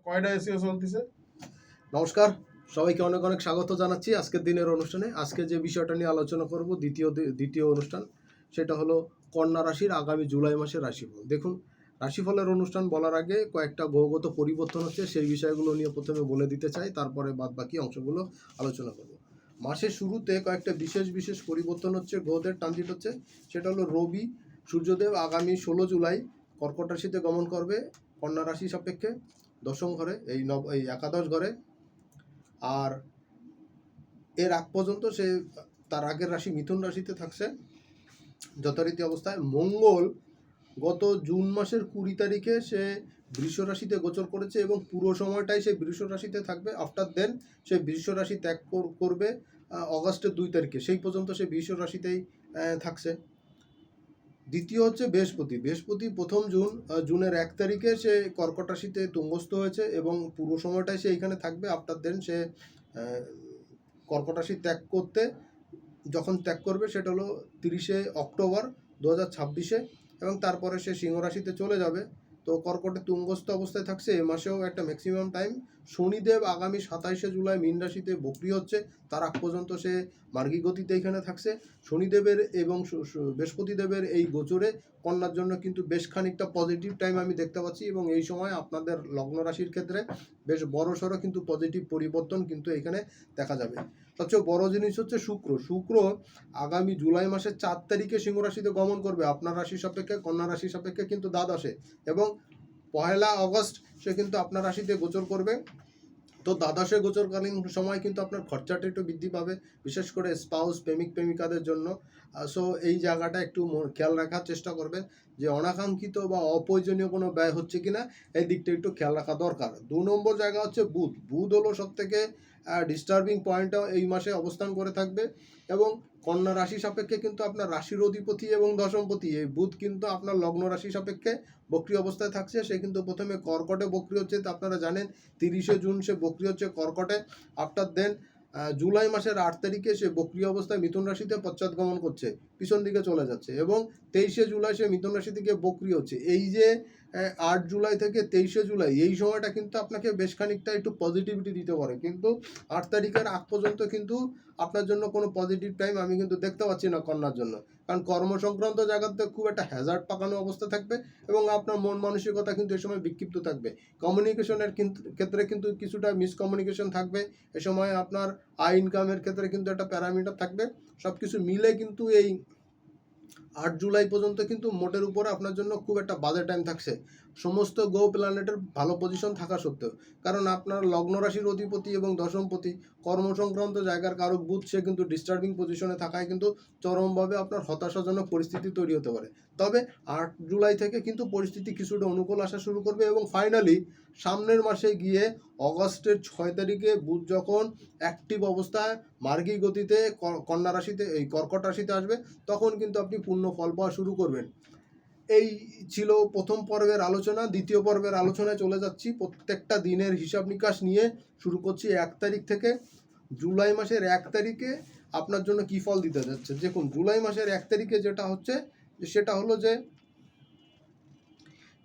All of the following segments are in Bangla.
কয়টা এসিও চলতেছে? নমস্কার, সবাইকে অনেক অনেক স্বাগত জানাচ্ছি আজকের দিনের অনুষ্ঠানে। আজকে যে বিষয়টা নিয়ে আলোচনা করব দ্বিতীয় অনুষ্ঠান, সেটা হলো কন্যা রাশির আগামী জুলাই মাসের রাশিফল। দেখুন, রাশিফলের অনুষ্ঠান বলার আগে কয়েকটা গ্রহগত পরিবর্তন হচ্ছে, সেই বিষয়গুলো নিয়ে প্রথমে বলে দিতে চাই, তারপরে বাদ বাকি অংশগুলো আলোচনা করব। মাসের শুরুতে কয়েকটা বিশেষ পরিবর্তন হচ্ছে, গ্রহদের ট্রানজিট হচ্ছে। সেটা হলো রবি সূর্যদেব আগামী 16 জুলাই কর্কট রাশিতে গমন করবে কন্যা রাশি সাপেক্ষে দশম ঘরে, এই একাদশ ঘরে। আর এর আগ পর্যন্ত সে তার আগের রাশি মিথুন রাশিতে থাকছে যথারীতি অবস্থায়। মঙ্গল গত জুন মাসের 20 তারিখে সে বৃষ রাশিতে গোচর করেছে এবং পুরো সময়টাই সে বৃষ রাশিতে থাকবে। আফটার দেন সে বৃষ রাশি ত্যাগ করবে অগাস্টের 2 তারিখে। সেই পর্যন্ত সে বৃষ রাশিতেই থাকছে। দ্বিতীয় হচ্ছে বৃহস্পতি প্রথম জুনের 1 তারিখে সে কর্কট রাশিতে তুঙ্গস্থ হয়েছে এবং পুরো সময়টাই সে এইখানে থাকবে। আফটার দেন সে কর্কট রাশি যখন ত্যাগ করবে সেটা হলো 30শে অক্টোবর 2026-এ এবং তারপরে সে সিংহ রাশিতে চলে যাবে। তো কর্কটে তুঙ্গস্থ অবস্থায় থাকছে এ মাসেও একটা ম্যাক্সিমাম টাইম। শনিদেব আগামী 27শে জুলাই মীন রাশিতে বক্রি হচ্ছে, তার আগ পর্যন্ত সে মার্গী গতিতে এখানে থাকছে। শনিদেবের এবং বৃহস্পতিদেবের এই গোচরে কন্যার জন্য কিন্তু বেশ খানিকটা পজিটিভ টাইম আমি দেখতে পাচ্ছি এবং এই সময় আপনাদের লগ্ন রাশির ক্ষেত্রে বেশ বড়সড় কিন্তু পজিটিভ পরিবর্তন কিন্তু এখানে দেখা যাবে। সবচেয়ে বড় জিনিস হচ্ছে শুক্র আগামী জুলাই মাসের 4 তারিখে সিংহ রাশিতে গমন করবে আপনার রাশি সাপেক্ষে, কন্যা রাশি সাপেক্ষে কিন্তু দ্বাদশে, এবং 1 আগস্ট সে কিন্তু আপনার রাশিতে গোচর করবে। তো দ্বাদশে গোচরকালীন সময় কিন্তু আপনার খরচাটা একটু বৃদ্ধি পাবে, বিশেষ করে স্পাউস প্রেমিকাদের জন্য। সো এই জায়গাটা একটু খেয়াল রাখার চেষ্টা করবেন যে অনাকাঙ্ক্ষিত বা অপ্রয়োজনীয় কোনো ব্যয় হচ্ছে কিনা, এই দিকটা একটু খেয়াল রাখা দরকার। 2 নম্বর জায়গা হচ্ছে বুধ হলো সব থেকে ডিস্টার্বিং পয়েন্টটা এই মাসে অবস্থান করে থাকবে এবং কন্যা রাশি সাপেক্ষে কিন্তু আপনার রাশির অধিপতি এবং দশমপতি এই বুধ কিন্তু আপনার লগ্ন রাশি সাপেক্ষে বক্রি অবস্থায় থাকছে। সে কিন্তু প্রথমে কর্কটে বক্রি হচ্ছে, আপনারা জানেন 30শে জুন সে বক্রি হচ্ছে কর্কটে। আফটার দেন জুলাই মাসের 8 তারিখে সে বক্রি অবস্থায় মিথুন রাশিতে পশ্চাৎগমন করছে, পিছন দিকে চলে যাচ্ছে এবং 23শে জুলাই সে মিথুন রাশি থেকে বক্রি হচ্ছে। এই যে 8 জুলাই থেকে 23শে জুলাই এই সময়টা কিন্তু আপনাকে বেশ খানিকটা একটু পজিটিভিটি দিতে পারে, কিন্তু 8 তারিখের আগ পর্যন্ত কিন্তু আপনার জন্য কোনো পজিটিভ টাইম আমি কিন্তু দেখতে পাচ্ছি না কন্যার জন্য। কারণ কর্ম সংক্রান্ত জায়গাতে খুব একটা হ্যাজার্ড পাকানো অবস্থা থাকবে এবং আপনার মন মানসিকতা কিন্তু এ সময় বিক্ষিপ্ত থাকবে। কমিউনিকেশনের ক্ষেত্রে কিন্তু কিছুটা মিসকমিউনিকেশন থাকবে এ সময়। আপনার আয় ইনকামের ক্ষেত্রে কিন্তু একটা প্যারামিটার থাকবে। সব কিছু মিলে কিন্তু এই 8 জুলাই পর্যন্ত কিন্তু মোটের উপরে আপনার জন্য খুব একটা বাজে টাইম থাকছে, সমস্ত গ্রহ প্ল্যানেটের ভালো পজিশন থাকা সত্ত্বেও। কারণ আপনার লগ্ন রাশির অধিপতি এবং দশমপতি কর্মসংক্রান্ত জায়গার কারক বুধ সে কিন্তু ডিস্টার্বিং পজিশনে থাকায় কিন্তু চরমভাবে আপনার হতাশাজনক পরিস্থিতি তৈরি হতে পারে। তবে 8 জুলাই থেকে কিন্তু পরিস্থিতি কিছুটা অনুকূল আসা শুরু করবে এবং ফাইনালি সামনের মাসে গিয়ে অগস্টের 6 তারিখে বুধ যখন অ্যাক্টিভ অবস্থায় মার্গী গতিতে কন্যা রাশিতে এই কর্কট রাশিতে আসবে, তখন কিন্তু আপনি পূর্ণ ফল পাওয়া শুরু করবেন। এই ছিল প্রথম পর্বের আলোচনা। দ্বিতীয় পর্বের আলোচনায় চলে যাচ্ছি। প্রত্যেকটা দিনের হিসাব নিকাশ নিয়ে শুরু করছি 1 তারিখ থেকে। জুলাই মাসের 1 তারিখে আপনার জন্য কী ফল দিতে যাচ্ছে। দেখুন, জুলাই মাসের 1 তারিখে যেটা হচ্ছে সেটা হলো যে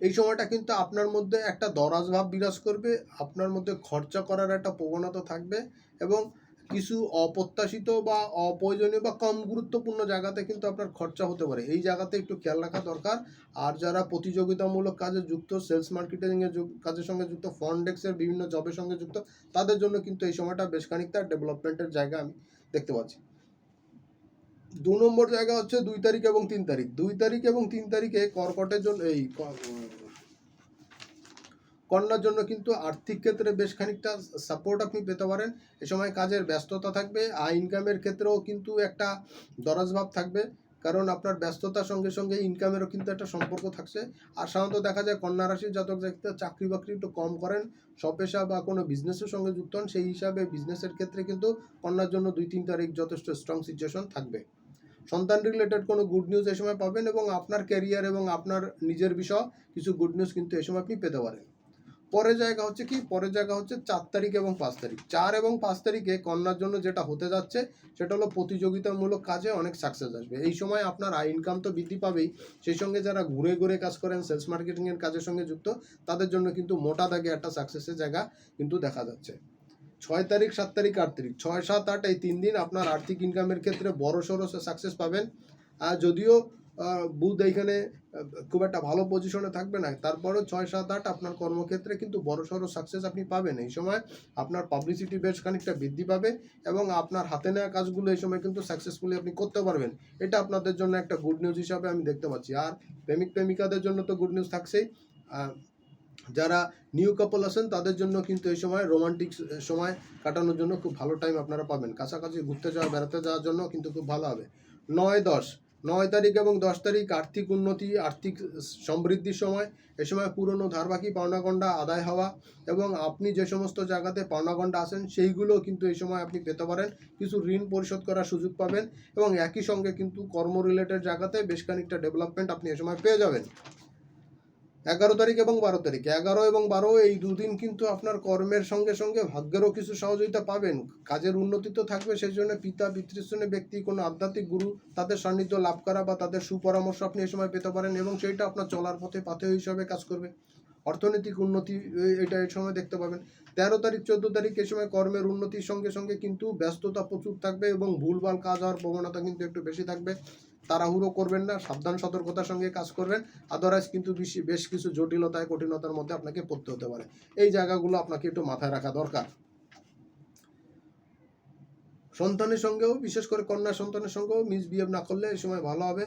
এই সময়টা কিন্তু আপনার মধ্যে একটা দরাজ ভাব বিরাজ করবে, আপনার মধ্যে খরচা করার একটা প্রবণতা থাকবে এবং কিছু অপ্রত্যাশিত বা অপ্রয়োজনীয় বা কম গুরুত্বপূর্ণ জায়গাতে কিন্তু আপনার খরচা হতে পারে, এই জায়গাতে একটু খেয়াল রাখা দরকার। আর যারা প্রতিযোগিতামূলক কাজে যুক্ত, সেলস মার্কেটিংয়ের কাজের সঙ্গে যুক্ত, ফ্রন্ট ডেস্কের বিভিন্ন জবের সঙ্গে যুক্ত, তাদের জন্য কিন্তু এই সময়টা বেশ খানিকটা ডেভেলপমেন্টের জায়গা আমি দেখতে পাচ্ছি। 2 নম্বর জায়গা হচ্ছে 2 তারিখ এবং 3 তারিখ। 2 তারিখ এবং 3 তারিখে কর্কটের জন্য কন্যার জন্য কিন্তু আর্থিক ক্ষেত্রে বেশ খানিকটা সাপোর্ট আপনি পেতে পারেন। এ সময় কাজের ব্যস্ততা থাকবে, আয় ইনকামের ক্ষেত্রেও কিন্তু একটা দরাজভাব থাকবে, কারণ আপনার ব্যস্ততার সঙ্গে সঙ্গে ইনকামেরও কিন্তু একটা সম্পর্ক থাকছে। আর সাধারণত দেখা যায় কন্যা রাশির জাতক জাতিকা চাকরি বাকরি একটু কম করেন, স্বপেশা বা কোনো বিজনেসের সঙ্গে যুক্ত হন, সেই হিসাবে বিজনেসের ক্ষেত্রে কিন্তু কন্যার জন্য 2-3 তারিখ যথেষ্ট স্ট্রং সিচুয়েশন থাকবে। সন্তান রিলেটেড কোনো গুড নিউজ এ সময় পাবেন এবং আপনার ক্যারিয়ার এবং আপনার নিজের বিষয় কিছু গুড নিউজ কিন্তু এ সময় আপনি পেতে পারেন। পরের জায়গা হচ্ছে কি, পরের জায়গা হচ্ছে 4 তারিখ এবং 5 তারিখ। 4 এবং 5 তারিখে কন্যার জন্য যেটা হতে যাচ্ছে সেটা হলো প্রতিযোগিতামূলক কাজে অনেক সাকসেস আসবে। এই সময় আপনার আয় ইনকাম তো বৃদ্ধি পাবেই, সেই সঙ্গে যারা ঘুরে ঘুরে কাজ করেন, সেলস মার্কেটিংয়ের কাজের সঙ্গে যুক্ত, তাদের জন্য কিন্তু মোটা দাগে একটা সাকসেসের জায়গা কিন্তু দেখা যাচ্ছে। 6 তারিখ, 7 তারিখ, 8 তারিখ, 6, 7, 8 এই 3 দিন আপনার আর্থিক ইনকামের ক্ষেত্রে বড়সড় সাকসেস পাবেন। আর যদিও বুধ এইখানে খুব একটা ভালো পজিশনে থাকবে না, তারপরেও 6, 7, 8 আপনার কর্মক্ষেত্রে কিন্তু বড়সড় সাকসেস আপনি পাবেন। এই সময় আপনার পাবলিসিটি বেশ খানিকটা বৃদ্ধি পাবে এবং আপনার হাতে নেওয়া কাজগুলো এই সময় কিন্তু সাকসেসফুলি আপনি করতে পারবেন। এটা আপনাদের জন্য একটা গুড নিউজ হিসাবে আমি দেখতে পাচ্ছি। আর প্রেমিক প্রেমিকাদের জন্য তো গুড নিউজ থাকছেই। যারা নিউ কাপল আছেন তাদের জন্য কিন্তু এই সময় রোমান্টিক সময় কাটানোর জন্য খুব ভালো টাইম আপনারা পাবেন। কাছাকাছি ঘুরতে যাওয়া, বেড়াতে যাওয়ার জন্য কিন্তু খুব ভালো হবে। 9 তারিখ এবং 10 তারিখ আর্থিক উন্নতি, আর্থিক সমৃদ্ধির সময়। এ সময় পুরনো ধারবাকি পাওনাগণ্ডা আদায় হওয়া এবং আপনি যে সমস্ত জায়গাতে পাওনাগণ্ডা আছেন সেইগুলো কিন্তু এই সময় আপনি পেতে পারেন। কিছু ঋণ পরিশোধ করার সুযোগ পাবেন এবং একই সঙ্গে কিন্তু কর্ম রিলেটেড জায়গাতে বেশ খানিকটা ডেভেলপমেন্ট আপনি এ সময় পেয়ে যাবেন। 11 তারিখ এবং 12 তারিখ, 11 এবং 12 এই দুদিন কিন্তু আপনার কর্মের সঙ্গে সঙ্গে ভাগ্যেরও কিছু সহযোগিতা পাবেন। কাজের উন্নতি তো থাকবে, সেই জন্য পিতা, পিতৃস্থানীয় ব্যক্তি, কোনো আধ্যাত্মিক গুরু, তাদের সান্নিধ্য লাভ করা বা তাদের সুপরামর্শ আপনি এই সময় পেতে পারেন এবং সেইটা আপনার চলার পথে পাথেয় হিসাবে কাজ করবে। অর্থনৈতিক উন্নতি এটা এই সময় দেখতে পাবেন। 13 তারিখ, 14 তারিখ এই সময় কর্মের উন্নতির সঙ্গে সঙ্গে কিন্তু ব্যস্ততা প্রচুর থাকবে এবং ভুলভাল কাজ হওয়ার প্রবণতা কিন্তু একটু বেশি থাকবে। তাড়াহুড়ো করবেন না, সাবধান সতর্কতার সঙ্গে কাজ করবেন। আদারওয়াইজ কিন্তু বেশ কিছু জটিলতায়, কঠিনতার মধ্যে আপনাকে পড়তে হতে পারে। এই জায়গাগুলো আপনাকে একটু মাথায় রাখা দরকার। সন্তানের সঙ্গেও, বিশেষ করে কন্যা সন্তানের সঙ্গেও মিসবিহেভ না করলে এই সময় ভালো হবে।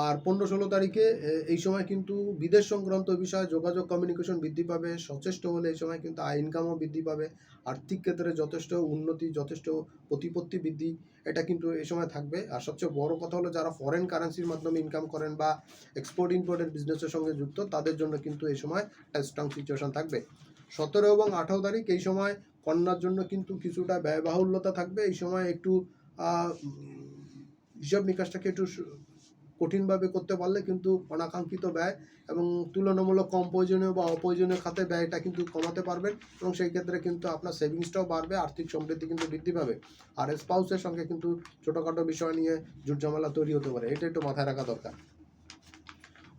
আর 15-16 তারিখে এই সময় কিন্তু বিদেশ সংক্রান্ত বিষয়ে যোগাযোগ, কমিউনিকেশন বৃদ্ধি পাবে। সচেষ্ট হলে এই সময় কিন্তু আয় ইনকামও বৃদ্ধি পাবে। আর্থিক ক্ষেত্রে যথেষ্ট উন্নতি, যথেষ্ট প্রতিপত্তি বৃদ্ধি, এটা কিন্তু এই সময় থাকবে। আর সবচেয়ে বড় কথা হলো যারা ফরেন কারেন্সির মাধ্যমে ইনকাম করেন বা এক্সপোর্ট ইম্পোর্টের বিজনেসের সঙ্গে যুক্ত, তাদের জন্য কিন্তু এই সময় একটা স্ট্রং সিচুয়েশন থাকবে। 17 এবং 18 তারিখ এই সময় কন্যার জন্য কিন্তু কিছুটা ব্যয়বাহুল্যতা থাকবে। এই সময় একটু হিসাব নিকাশটাকে একটু কঠিনভাবে করতে পারলে কিন্তু অনাকাঙ্ক্ষিত ব্যয় এবং তুলনামূলক কম প্রয়োজনীয় বা অপ্রয়োজনীয় খাতে ব্যয়টা কিন্তু কমাতে পারবেন এবং সেই ক্ষেত্রে কিন্তু আপনার সেভিংসটাও বাড়বে, আর্থিক সমৃদ্ধি কিন্তু বৃদ্ধি পাবে। আর স্পাউসের সঙ্গে কিন্তু ছোটোখাটো বিষয় নিয়ে ঝুটঝামেলা তৈরি হতে পারে, এটা একটু মাথায় রাখা দরকার।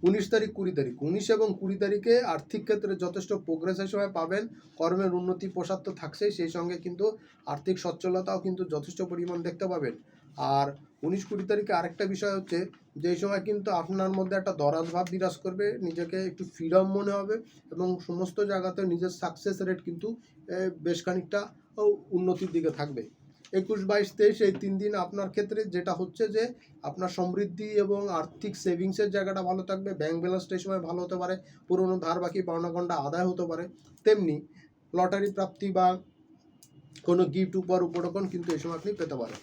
19 তারিখ, 20 তারিখ, 19 এবং 20 তারিখে আর্থিক ক্ষেত্রে যথেষ্ট প্রোগ্রেস এই সময় পাবেন। কর্মের উন্নতি প্রসার তো থাকছেই, সেই সঙ্গে কিন্তু আর্থিক সচ্ছলতাও কিন্তু যথেষ্ট পরিমাণ দেখতে পাবেন। আর 19-20 তারিখে আরেকটা বিষয় হচ্ছে যে এই সময় কিন্তু আপনার মধ্যে একটা দরাজ ভাব বিরাজ করবে, নিজেকে একটু ফ্রিডম মনে হবে এবং সমস্ত জায়গাতে নিজের সাকসেস রেট কিন্তু বেশ খানিকটা উন্নতির দিকে থাকবে। 21, 22, 23 এই 3 দিন আপনার ক্ষেত্রে যেটা হচ্ছে যে আপনার সমৃদ্ধি এবং আর্থিক সেভিংসের জায়গাটা ভালো থাকবে। ব্যাংক ব্যালেন্সটা এই সময় ভালো হতে পারে, পুরনো ধার বাকি পাওনাগণ্ডা আদায় হতে পারে। তেমনি লটারি প্রাপ্তি বা কোনো গিফট উপঢৌকন কিন্তু এই সময় আপনি পেতে পারেন।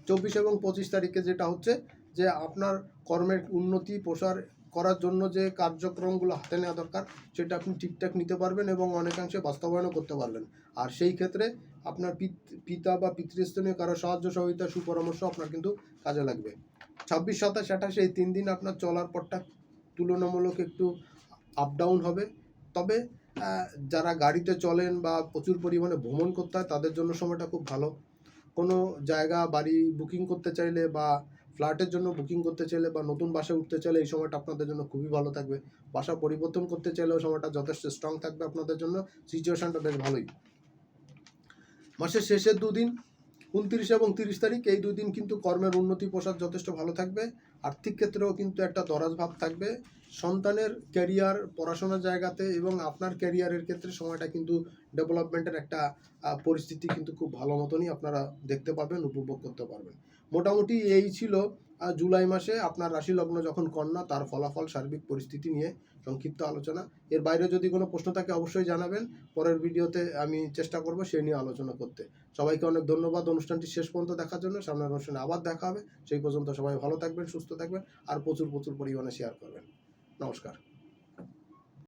24 এবং 25 তারিখে যেটা হচ্ছে যে আপনার কর্মের উন্নতি প্রসার করার জন্য যে কার্যক্রমগুলো হাতে নেওয়া দরকার সেটা আপনি ঠিকঠাক নিতে পারবেন এবং অনেকাংশে বাস্তবায়নও করতে পারবেন। আর সেই ক্ষেত্রে আপনার পিতা বা পিতৃস্থানীয় কারো সাহায্য, সহযোগিতা, সুপরামর্শ আপনার কিন্তু কাজে লাগবে। 26, 27, 28 এই 3 দিন আপনার চলার পথটা তুলনামূলক একটু আপ ডাউন হবে। তবে যারা গাড়িতে চলেন বা প্রচুর পরিমাণে ভ্রমণ করতে হয় তাদের জন্য সময়টা খুব ভালো। কোনো জায়গা, বাড়ি বুকিং করতে চাইলে বা ফ্ল্যাটের জন্য বুকিং করতে চাইলে বা নতুন বাসায় উঠতে চাইলে এই সময়টা আপনাদের জন্য খুবই ভালো থাকবে। বাসা পরিবর্তন করতে চাইলেও সময়টা যথেষ্ট স্ট্রং থাকবে আপনাদের জন্য, সিচুয়েশানটা বেশ ভালোই। মাসের শেষের 2 দিন 29 এবং 30 তারিখ এই 2 দিন কিন্তু কর্মের উন্নতি প্রসার যথেষ্ট ভালো থাকবে। আর্থিক ক্ষেত্রেও কিন্তু একটা দরাজ ভাব থাকবে। সন্তানের ক্যারিয়ার, পড়াশোনার জায়গাতে এবং আপনার ক্যারিয়ারের ক্ষেত্রে সময়টা কিন্তু ডেভেলপমেন্টের একটা পরিস্থিতি কিন্তু খুব ভালো মতনই আপনারা দেখতে পাবেন, উপভোগ করতে পারবেন। মোটামুটি এই ছিল জুলাই মাসে আপনার রাশি লগ্ন যখন কন্যা, তার ফলাফল, সার্বিক পরিস্থিতি নিয়ে সংক্ষিপ্ত আলোচনা। এর বাইরে যদি কোনো প্রশ্ন থাকে অবশ্যই জানাবেন, পরের ভিডিওতে আমি চেষ্টা করব সেই নিয়ে আলোচনা করতে। সবাইকে অনেক ধন্যবাদ অনুষ্ঠানটি শেষ পর্যন্ত দেখার জন্য। সামনের অনুষ্ঠানে আবার দেখা হবে, সেই পর্যন্ত সবাই ভালো থাকবেন, সুস্থ থাকবেন আর প্রচুর পরিমাণে শেয়ার করবেন। নমস্কার।